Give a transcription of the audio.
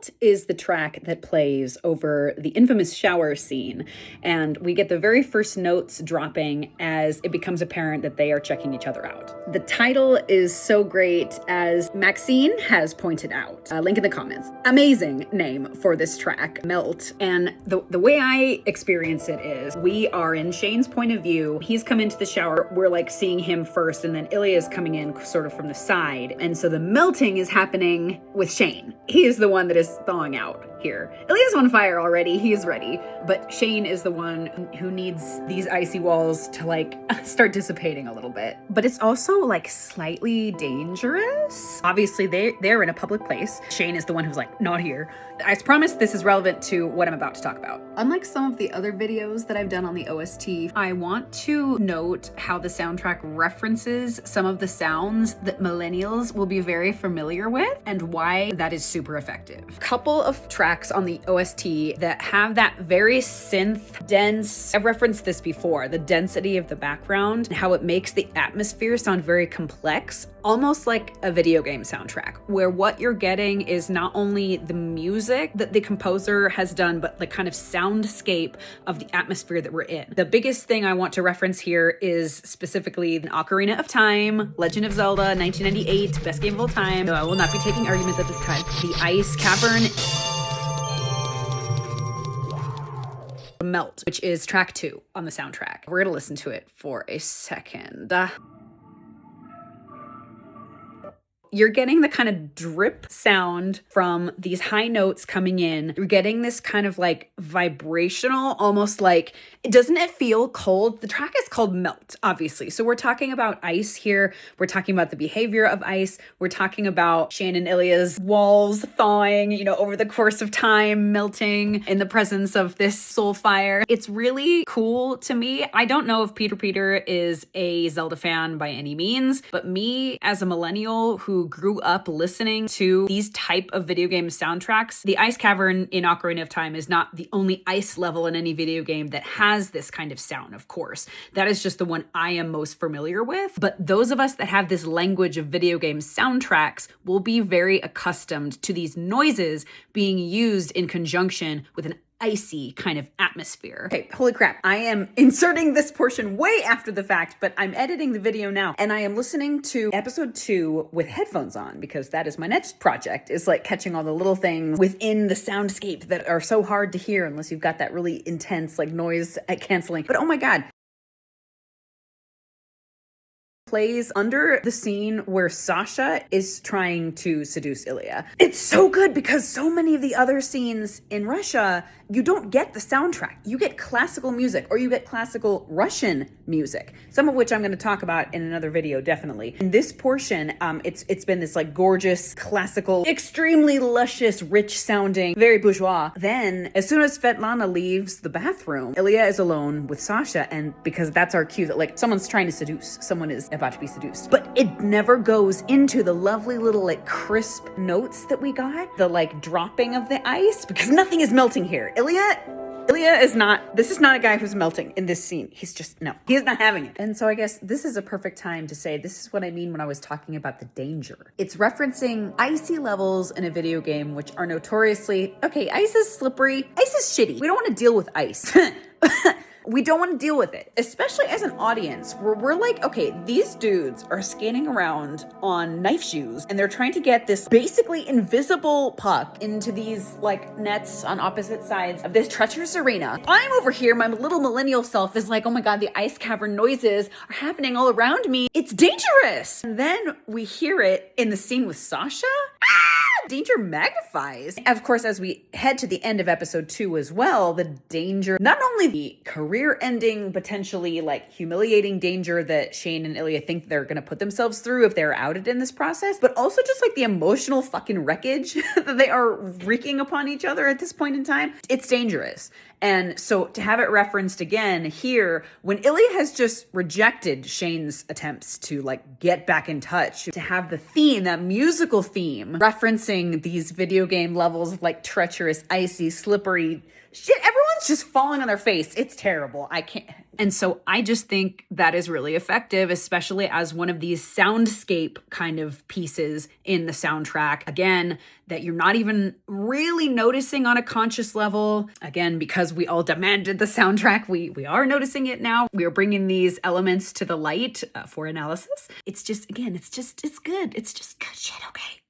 Melt is the track that plays over the infamous shower scene, and we get the very first notes dropping as it becomes apparent that they are checking each other out. The title is so great, as Maxine has pointed out. Link in the comments. Amazing name for this track, Melt. And the way I experience it is we are in Shane's point of view. He's come into the shower. We're like seeing him first, and then Ilya is coming in sort of from the side. And so the melting is happening with Shane. He is the one that is thawing out here. Ilya's on fire already. He is ready. But Shane is the one who needs these icy walls to like start dissipating a little bit. But it's also like slightly dangerous. Obviously they're in a public place. Shane is the one who's like, not here. I promise this is relevant to what I'm about to talk about. Unlike some of the other videos that I've done on the OST, I want to note how the soundtrack references some of the sounds that millennials will be very familiar with and why that is super effective. A couple of tracks on the OST that have that very synth dense, I've referenced this before, the density of the background and how it makes the atmosphere sound very complex, almost like a video game soundtrack, where what you're getting is not only the music that the composer has done, but the kind of soundscape of the atmosphere that we're in. The biggest thing I want to reference here is specifically an Ocarina of Time, Legend of Zelda, 1998, best game of all time. No, I will not be taking arguments at this time. The ice cavern Melt, which is track 2 on the soundtrack. We're gonna listen to it for a second. You're getting the kind of drip sound from these high notes coming in. You're getting this kind of like vibrational, almost like, doesn't it feel cold? The track is called Melt, obviously. So we're talking about ice here. We're talking about the behavior of ice. We're talking about Shane and Ilya's walls thawing, over the course of time, melting in the presence of this soul fire. It's really cool to me. I don't know if Peter is a Zelda fan by any means, but me as a millennial who grew up listening to these type of video game soundtracks, the ice cavern in Ocarina of Time is not the only ice level in any video game that has this kind of sound, of course. That is just the one I am most familiar with. But those of us that have this language of video game soundtracks will be very accustomed to these noises being used in conjunction with an icy kind of atmosphere. Okay, holy crap. I am inserting this portion way after the fact, but I'm editing the video now and I am listening to episode 2 with headphones on because that is my next project, is like catching all the little things within the soundscape that are so hard to hear unless you've got that really intense like noise canceling. But oh my God. Plays under the scene where Sasha is trying to seduce Ilya. It's so good because so many of the other scenes in Russia, you don't get the soundtrack. You get classical music or you get classical Russian music, some of which I'm going to talk about in another video, definitely. In this portion, it's been this like gorgeous, classical, extremely luscious, rich sounding, very bourgeois. Then as soon as Svetlana leaves the bathroom, Ilya is alone with Sasha, and because that's our cue that like someone's trying to seduce, someone is about to be seduced. But it never goes into the lovely little like crisp notes that we got, the like dropping of the ice, because nothing is melting here. Ilya is not, this is not a guy who's melting in this scene. He's just, no, he's not having it. And so I guess this is a perfect time to say, this is what I mean when I was talking about the danger. It's referencing icy levels in a video game, which are notoriously, okay, ice is slippery, ice is shitty. We don't want to deal with ice. We don't want to deal with it, especially as an audience where we're like, okay, these dudes are skating around on knife shoes and they're trying to get this basically invisible puck into these like nets on opposite sides of this treacherous arena. I'm over here, my little millennial self is like, oh my God, the ice cavern noises are happening all around me. It's dangerous. And then we hear it in the scene with Sasha. Danger magnifies. Of course, as we head to the end of episode 2 as well, the danger, not only the career-ending, potentially like humiliating danger that Shane and Ilya think they're gonna put themselves through if they're outed in this process, but also just like the emotional fucking wreckage that they are wreaking upon each other at this point in time. It's dangerous. And so to have it referenced again here, when Ilya has just rejected Shane's attempts to like get back in touch, to have the theme, that musical theme, referencing noticing these video game levels of like treacherous, icy, slippery shit. Everyone's just falling on their face. It's terrible. I can't. And so I just think that is really effective, especially as one of these soundscape kind of pieces in the soundtrack. Again, that you're not even really noticing on a conscious level. Again, because we all demanded the soundtrack, we are noticing it now. We are bringing these elements to the light for analysis. It's just, again, it's good. It's just good shit, okay?